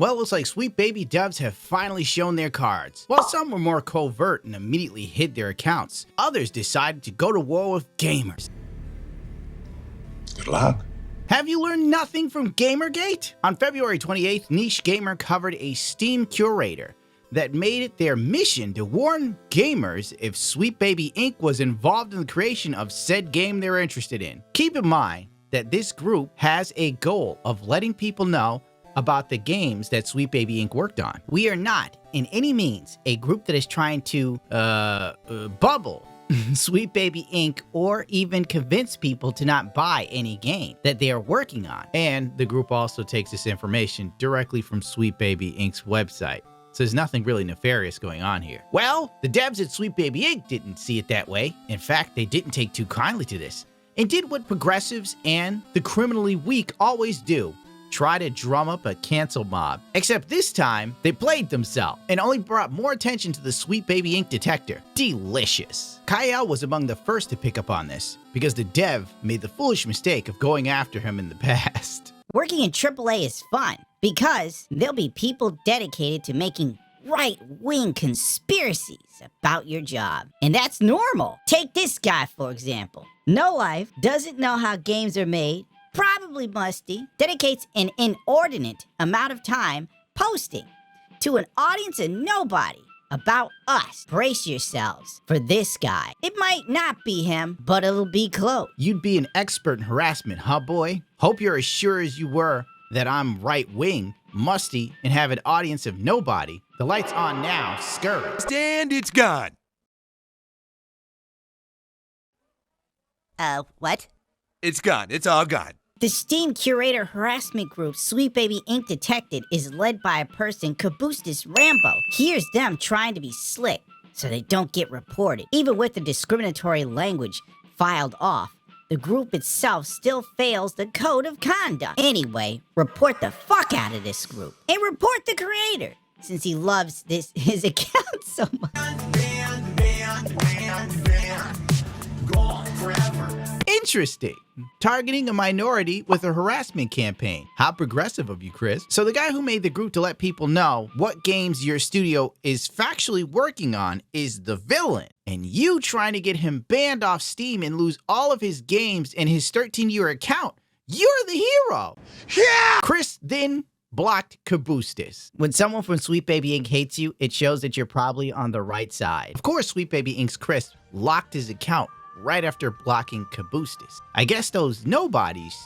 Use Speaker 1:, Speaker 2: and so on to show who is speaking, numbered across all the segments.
Speaker 1: Well, it looks like Sweet Baby devs have finally shown their cards. While some were more covert and immediately hid their accounts, others decided to go to war with gamers.
Speaker 2: Good luck.
Speaker 1: Have you learned nothing from Gamergate? On February 28th, Niche Gamer covered a Steam curator that made it their mission to warn gamers if Sweet Baby Inc. was involved in the creation of said game they were interested in. Keep in mind that this group has a goal of letting people know about the games that Sweet Baby Inc. worked on. We are not, in any means, a group that is trying to, bubble Sweet Baby Inc. or even convince people to not buy any game that they are working on. And the group also takes this information directly from Sweet Baby Inc.'s website. So there's nothing really nefarious going on here. Well, the devs at Sweet Baby Inc. didn't see it that way. In fact, they didn't take too kindly to this and did what progressives and the criminally weak always do. Try to drum up a cancel mob. Except this time, they played themselves and only brought more attention to the Sweet Baby Inc. detector. Delicious. Kyle was among the first to pick up on this because the dev made the foolish mistake of going after him in the past.
Speaker 3: Working in AAA is fun because there'll be people dedicated to making right-wing conspiracies about your job. And that's normal. Take this guy, for example. No Life doesn't know how games are made, probably musty, dedicates an inordinate amount of time posting to an audience of nobody about us. Brace yourselves for this guy. It might not be him, but it'll be close.
Speaker 1: You'd be an expert in harassment, huh, boy? Hope you're as sure as you were that I'm right-wing, musty, and have an audience of nobody. The light's on now, scurry.
Speaker 4: Stand, it's gone.
Speaker 3: What?
Speaker 4: It's gone. It's all gone.
Speaker 3: The Steam curator harassment group Sweet Baby Inc. Detected is led by a person, Caboostis Rambo. Here's them trying to be slick so they don't get reported. Even with the discriminatory language filed off, the group itself still fails the code of conduct. Anyway, report the fuck out of this group. And report the creator, since he loves his account so much.
Speaker 2: Gone forever.
Speaker 1: Interesting. Targeting a minority with a harassment campaign. How progressive of you, Chris. So the guy who made the group to let people know what games your studio is factually working on is the villain. And you trying to get him banned off Steam and lose all of his games and his 13-year account. You're the hero.
Speaker 4: Yeah!
Speaker 1: Chris then blocked Caboostis. When someone from Sweet Baby Inc. hates you, it shows that you're probably on the right side. Of course, Sweet Baby Inc.'s Chris locked his account right after blocking Caboostis. I guess those nobodies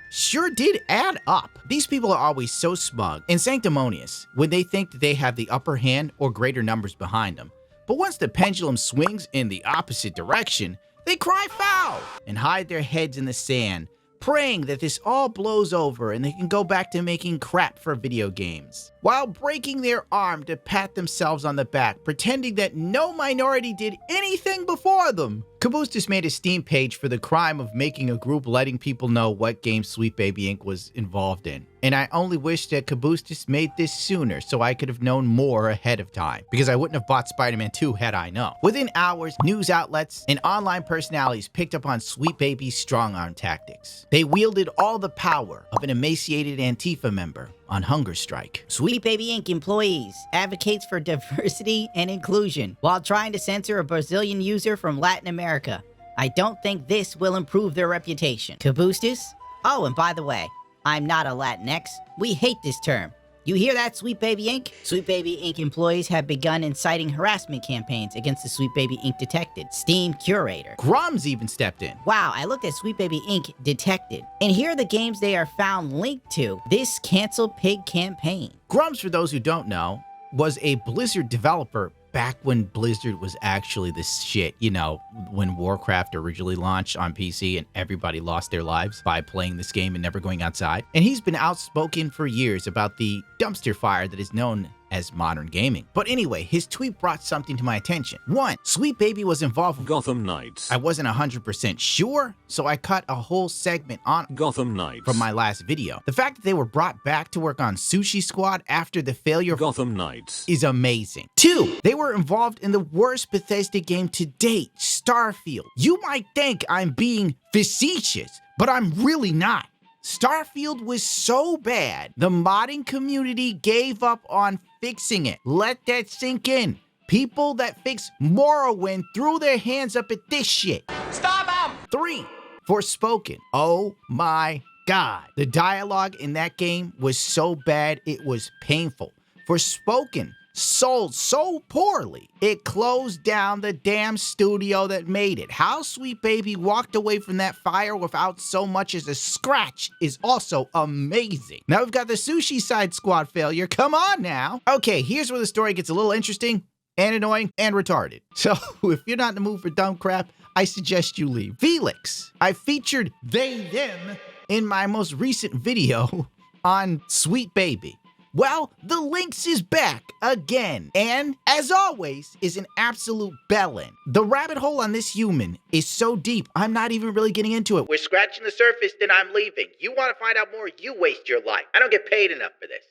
Speaker 1: sure did add up. These people are always so smug and sanctimonious when they think that they have the upper hand or greater numbers behind them. But once the pendulum swings in the opposite direction, they cry foul and hide their heads in the sand, praying that this all blows over and they can go back to making crap for video games, while breaking their arm to pat themselves on the back, pretending that no minority did anything before them. Caboostis made a Steam page for the crime of making a group letting people know what game Sweet Baby Inc. was involved in. And I only wish that Caboostis made this sooner so I could have known more ahead of time, because I wouldn't have bought Spider-Man 2 had I known. Within hours, news outlets and online personalities picked up on Sweet Baby's strong-arm tactics. They wielded all the power of an emaciated Antifa member on hunger strike.
Speaker 3: Sweet Baby Inc. employees advocates for diversity and inclusion while trying to censor a Brazilian user from Latin America. I don't think this will improve their reputation. Caboostis? Oh, and by the way, I'm not a Latinx. We hate this term. You hear that, Sweet Baby Inc.? Sweet Baby Inc. employees have begun inciting harassment campaigns against the Sweet Baby Inc. Detected Steam curator.
Speaker 1: Grummz even stepped in.
Speaker 3: Wow, I looked at Sweet Baby Inc. Detected, and here are the games they are found linked to this Cancel Pig campaign.
Speaker 1: Grummz, for those who don't know, was a Blizzard developer back when Blizzard was actually this shit, you know, when Warcraft originally launched on PC and everybody lost their lives by playing this game and never going outside. And he's been outspoken for years about the dumpster fire that is known as modern gaming. But anyway, his tweet brought something to my attention. One, Sweet Baby was involved with
Speaker 5: Gotham Knights.
Speaker 1: I wasn't 100% sure, so I cut a whole segment on
Speaker 5: Gotham Knights.
Speaker 1: from my last video. The fact that they were brought back to work on Sushi Squad after the failure of
Speaker 5: Gotham Knights
Speaker 1: is amazing. Two, they were involved in the worst Bethesda game to date, Starfield. You might think I'm being facetious, but I'm really not. Starfield was so bad, the modding community gave up on fixing it. Let that sink in. People that fix Morrowind threw their hands up at this shit.
Speaker 2: Stop him!
Speaker 1: 3. Forspoken. Oh my God. The dialogue in that game was so bad, it was painful. Forspoken sold so poorly, it closed down the damn studio that made it. How Sweet Baby walked away from that fire without so much as a scratch is also amazing. Now we've got the Sushi Side Squad failure. Come on now. Okay, here's where the story gets a little interesting and annoying and retarded. So if you're not in the mood for dumb crap, I suggest you leave. Felix. I featured they, them in my most recent video on Sweet Baby. Well, the Links is back again, and as always, is an absolute bellend. The rabbit hole on this human is so deep, I'm not even really getting into it. We're scratching the surface, then I'm leaving. You want to find out more, you waste your life. I don't get paid enough for this.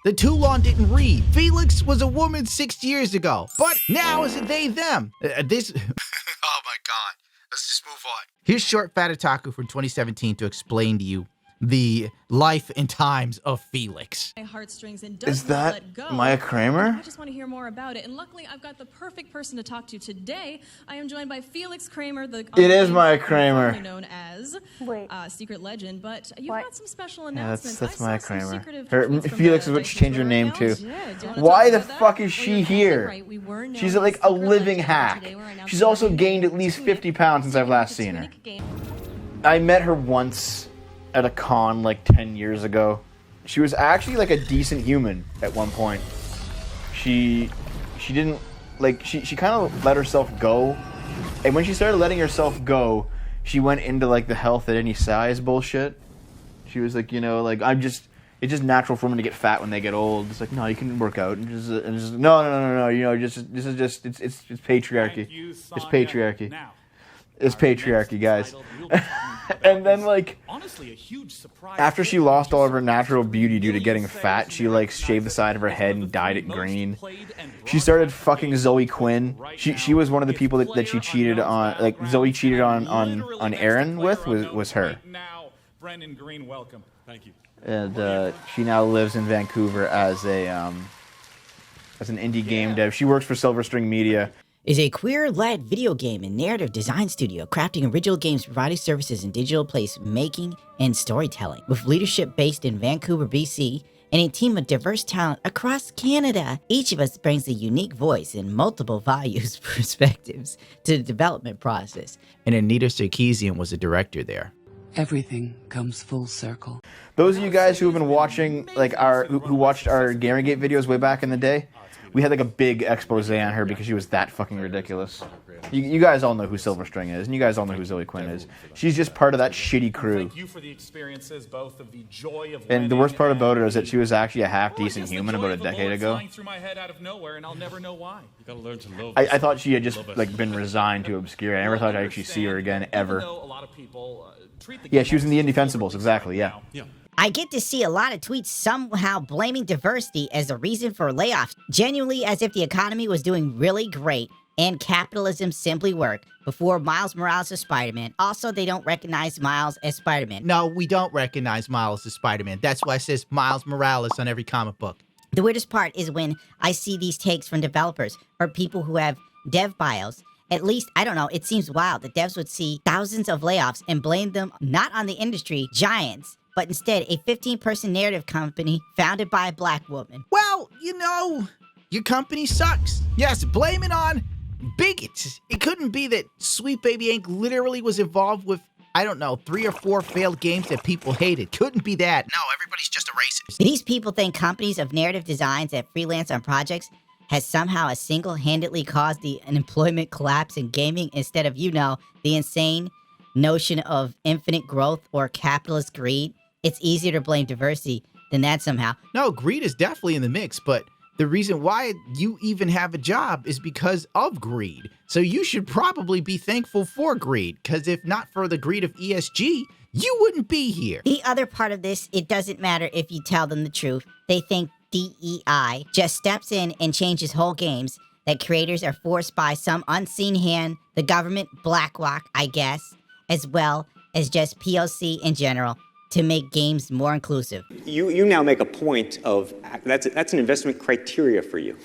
Speaker 1: The too long didn't read. Felix was a woman 6 years ago, but now is a they, them. Oh my God, let's just move on. Here's Short Fat Otaku from 2017 to explain to you the life and times of Felix.
Speaker 5: My heartstrings and
Speaker 6: Is that Maya Kramer?
Speaker 5: I just want to hear more about it, and luckily I've got the perfect person to talk to today. I am joined by Felix Kramer, the
Speaker 6: It is Maya Kramer.
Speaker 5: known as Secret Legend, but you've got some special
Speaker 6: Yeah,
Speaker 5: announcements.
Speaker 6: that's
Speaker 5: I
Speaker 6: Maya
Speaker 5: saw some
Speaker 6: Kramer.
Speaker 5: secretive
Speaker 6: Her,
Speaker 5: tweets from
Speaker 6: Felix is
Speaker 5: the
Speaker 6: what she changed her
Speaker 5: Twitter
Speaker 6: name
Speaker 5: account.
Speaker 6: to.
Speaker 5: Yeah, do you wanna
Speaker 6: Why
Speaker 5: talk
Speaker 6: the
Speaker 5: about that?
Speaker 6: fuck is
Speaker 5: Well,
Speaker 6: she
Speaker 5: you're
Speaker 6: here?
Speaker 5: right. We were known
Speaker 6: She's
Speaker 5: as
Speaker 6: like a
Speaker 5: Secret
Speaker 6: living
Speaker 5: Legend, but
Speaker 6: hack.
Speaker 5: today we're announcing
Speaker 6: She's also
Speaker 5: a new
Speaker 6: gained at least 50 pounds since I've last seen her.
Speaker 5: tunic game.
Speaker 6: I met her once at a con like 10 years ago. She was actually like a decent human at one point. She didn't like she kind of let herself go, and when she started letting herself go, she went into like the health at any size bullshit. She was like, like it's just natural for women to get fat when they get old. It's like, no, you can work out and just no, this is just it's patriarchy. It's patriarchy. It's patriarchy, guys. And then, like, after she lost all of her natural beauty due to getting fat, she, like, shaved the side of her head and dyed it green. She started fucking Zoe Quinn. She was one of the people that she cheated on, like, Zoe cheated on Aaron with, was her.
Speaker 7: Brendan Green, welcome. Thank you.
Speaker 6: And she now lives in Vancouver as an indie game dev. She works for Silver String Media.
Speaker 3: Is a queer-led video game and narrative design studio crafting original games, providing services in digital place making and storytelling. With leadership based in Vancouver, BC, and a team of diverse talent across Canada, each of us brings a unique voice and multiple values perspectives to the development process.
Speaker 1: And Anita Sarkeesian was a director there.
Speaker 8: Everything comes full circle.
Speaker 6: Those of you guys who have been watching, like who watched our Gamergate videos way back in the day, we had like a big expose on her because she was that fucking ridiculous. You guys all know who Silver String is, and you guys all know who Zoe Quinn is. She's just part of that shitty crew.
Speaker 7: Thank you for the experiences, both of the joy of
Speaker 6: And the worst part about it is that she was actually a
Speaker 7: Well,
Speaker 6: half-decent
Speaker 7: just the
Speaker 6: human
Speaker 7: joy
Speaker 6: about a
Speaker 7: of the
Speaker 6: decade
Speaker 7: bullet
Speaker 6: ago.
Speaker 7: flying through my head out of nowhere, and I'll never know why. You gotta learn to love
Speaker 6: I thought she had just like been resigned to obscurity. I never thought I'd actually see her again, ever.
Speaker 7: Even though a lot of people, treat the
Speaker 6: Yeah,
Speaker 7: game
Speaker 6: she was in the
Speaker 7: almost
Speaker 6: Indefensibles,
Speaker 7: as a
Speaker 6: exactly, yeah.
Speaker 7: Yeah.
Speaker 3: I get to see a lot of tweets somehow blaming diversity as a reason for layoffs, genuinely as if the economy was doing really great and capitalism simply worked before Miles Morales as Spider-Man. Also, they don't recognize Miles as Spider-Man.
Speaker 1: No, we don't recognize Miles as Spider-Man. That's why it says Miles Morales on every comic book.
Speaker 3: The weirdest part is when I see these takes from developers or people who have dev bios. At least, I don't know, it seems wild that devs would see thousands of layoffs and blame them not on the industry giants, but instead a 15-person narrative company founded by a black woman.
Speaker 1: Well, your company sucks. Yes, blame it on bigots. It couldn't be that Sweet Baby Inc. literally was involved with, 3 or 4 failed games that people hated. Couldn't be that. No, everybody's just a racist.
Speaker 3: These people think companies of narrative designs that freelance on projects has somehow single-handedly caused the unemployment collapse in gaming instead of, the insane notion of infinite growth or capitalist greed. It's easier to blame diversity than that somehow.
Speaker 1: No, greed is definitely in the mix, but the reason why you even have a job is because of greed. So you should probably be thankful for greed, because if not for the greed of ESG, you wouldn't be here.
Speaker 3: The other part of this, it doesn't matter if you tell them the truth. They think DEI just steps in and changes whole games, that creators are forced by some unseen hand, the government, BlackRock, I guess, as well as just POC in general to make games more inclusive.
Speaker 9: You now make a point of that's an investment criteria for you.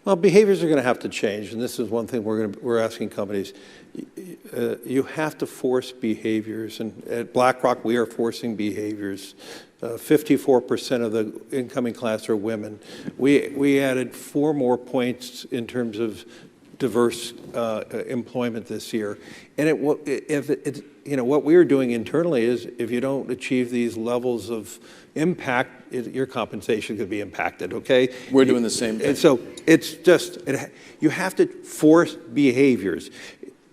Speaker 10: Well, behaviors are going to have to change, and this is one thing we're asking companies. You have to force behaviors, and at BlackRock we are forcing behaviors. 54% of the incoming class are women. We added 4 more points in terms of diverse employment this year, and what we are doing internally is if you don't achieve these levels of impact, your compensation could be impacted. Okay,
Speaker 11: we're doing the same thing.
Speaker 10: And so it's just you have to force behaviors,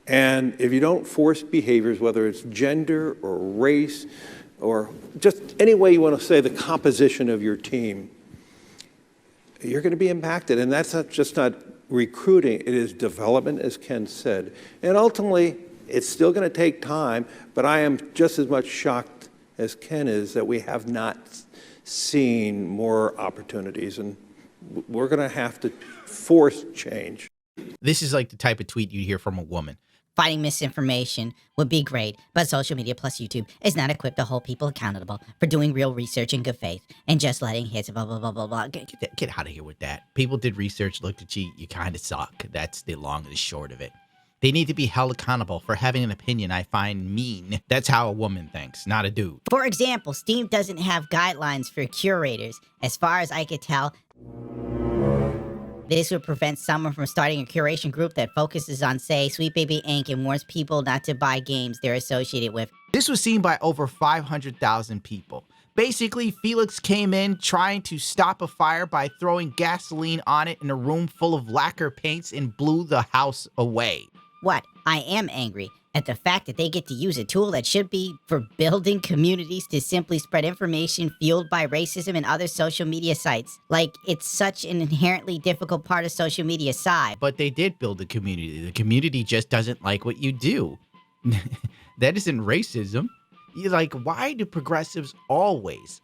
Speaker 10: and if you don't force behaviors, whether it's gender or race or just any way you want to say the composition of your team, you're going to be impacted, and that's not recruiting, it is development, as Ken said. And ultimately, it's still going to take time, but I am just as much shocked as Ken is that we have not seen more opportunities, and we're going to have to force change.
Speaker 1: This is like the type of tweet you hear from a woman.
Speaker 3: Fighting misinformation would be great, but social media plus YouTube is not equipped to hold people accountable for doing real research in good faith and just letting hits blah, blah, blah, blah, blah.
Speaker 1: Get out of here with that. People did research, looked at you, you kind of suck. That's the long and the short of it. They need to be held accountable for having an opinion I find mean. That's how a woman thinks, not a dude.
Speaker 3: For example, Steam doesn't have guidelines for curators. As far as I could tell, this would prevent someone from starting a curation group that focuses on, say, Sweet Baby Inc. and warns people not to buy games they're associated with.
Speaker 1: This was seen by over 500,000 people. Basically, Felix came in trying to stop a fire by throwing gasoline on it in a room full of lacquer paints and blew the house away.
Speaker 3: What? I am angry at the fact that they get to use a tool that should be for building communities to simply spread information fueled by racism and other social media sites. Like, it's such an inherently difficult part of social media side.
Speaker 1: But they did build a community. The community just doesn't like what you do. That isn't racism. You're like, why do progressives always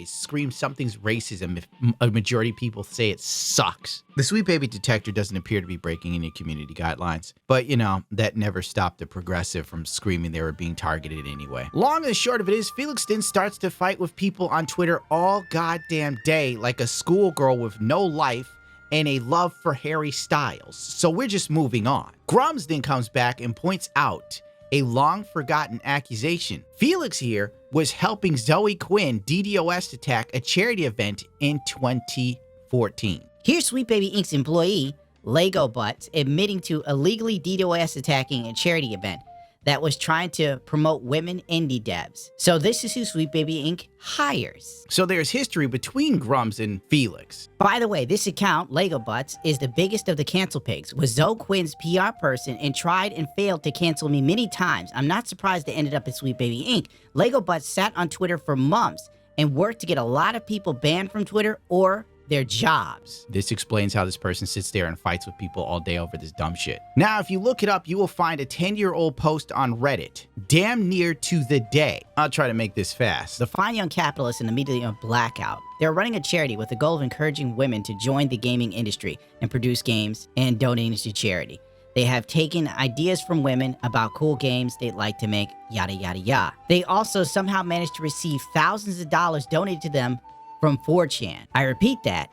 Speaker 1: scream something's racism if a majority of people say it sucks? The Sweet Baby detector doesn't appear to be breaking any community guidelines. But, you know, that never stopped the progressive from screaming they were being targeted anyway. Long and short of it is, Felix then starts to fight with people on Twitter all goddamn day like a schoolgirl with no life and a love for Harry Styles. So we're just moving on. Grummz then comes back and points out a long-forgotten accusation. Felix here was helping Zoe Quinn DDoS attack a charity event in 2014.
Speaker 3: Here's Sweet Baby Inc.'s employee, Lego Butts, admitting to illegally DDoS attacking a charity event that was trying to promote women indie devs. So this is who Sweet Baby Inc. hires.
Speaker 1: So there's history between Grummz and Felix.
Speaker 3: By the way, this account, Lego Butts, is the biggest of the cancel pigs, was Zoe Quinn's PR person and tried and failed to cancel me many times. I'm not surprised it ended up at Sweet Baby Inc. Lego Butts sat on Twitter for months and worked to get a lot of people banned from Twitter or their jobs.
Speaker 1: This explains how this person sits there and fights with people all day over this dumb shit. Now, if you look it up, you will find a 10-year-old post on Reddit, damn near to the day. I'll try to make this fast.
Speaker 3: The fine young capitalists in the middle of blackout. They're running a charity with the goal of encouraging women to join the gaming industry and produce games and donating to charity. They have taken ideas from women about cool games they'd like to make, yada, yada, yada. They also somehow managed to receive thousands of dollars donated to them from 4chan. I repeat that.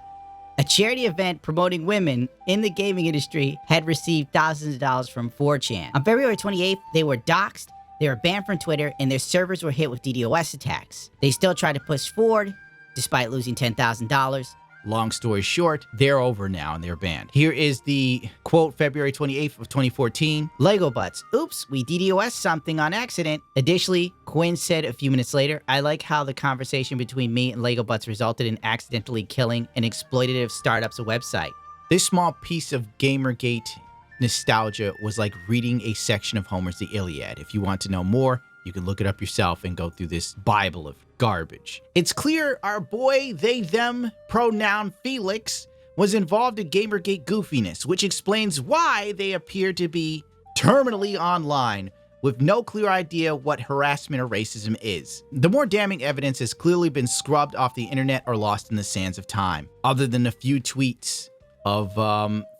Speaker 3: A charity event promoting women in the gaming industry had received thousands of dollars from 4chan. On February 28th, they were doxxed, they were banned from Twitter, and their servers were hit with DDoS attacks. They still tried to push forward, despite losing $10,000.
Speaker 1: Long story short, they're over now and they're banned. Here is the quote, February 28th of 2014. Lego Butts, oops, we DDoS something on accident. Additionally, Quinn said a few minutes later, I like how the conversation between me and Lego Butts resulted in accidentally killing an exploitative startup's website. This small piece of Gamergate nostalgia was like reading a section of Homer's The Iliad. If you want to know more, you can look it up yourself and go through this Bible of garbage. It's clear our boy, they, them, pronoun Felix was involved in Gamergate goofiness, which explains why they appear to be terminally online with no clear idea what harassment or racism is. The more damning evidence has clearly been scrubbed off the internet or lost in the sands of time, other than a few tweets of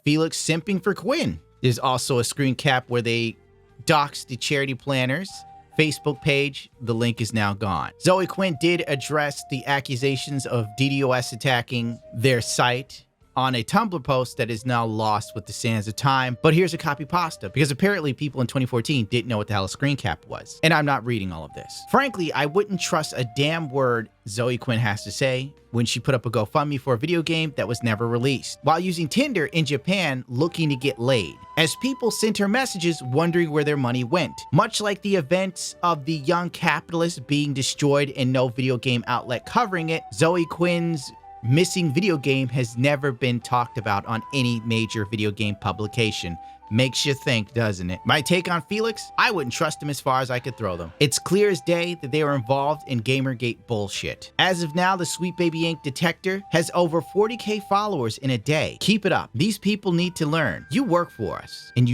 Speaker 1: Felix simping for Quinn. There's also a screen cap where they doxed the charity planners. Facebook page. The link is now gone. Zoe Quinn did address the accusations of DDoS attacking their site on a Tumblr post that is now lost with the sands of time. But here's a copy pasta, because apparently people in 2014 didn't know what the hell a screen cap was. And I'm not reading all of this. Frankly, I wouldn't trust a damn word Zoe Quinn has to say when she put up a GoFundMe for a video game that was never released, while using Tinder in Japan looking to get laid, as people sent her messages wondering where their money went. Much like the events of the young capitalist being destroyed and no video game outlet covering it, Zoe Quinn's missing video game has never been talked about on any major video game publication. Makes you think, doesn't it? My take on Felix? I wouldn't trust him as far as I could throw them. It's clear as day that they were involved in Gamergate bullshit. As of now, the Sweet Baby Inc. detector has over 40K followers in a day. Keep it up. These people need to learn. You work for us, and you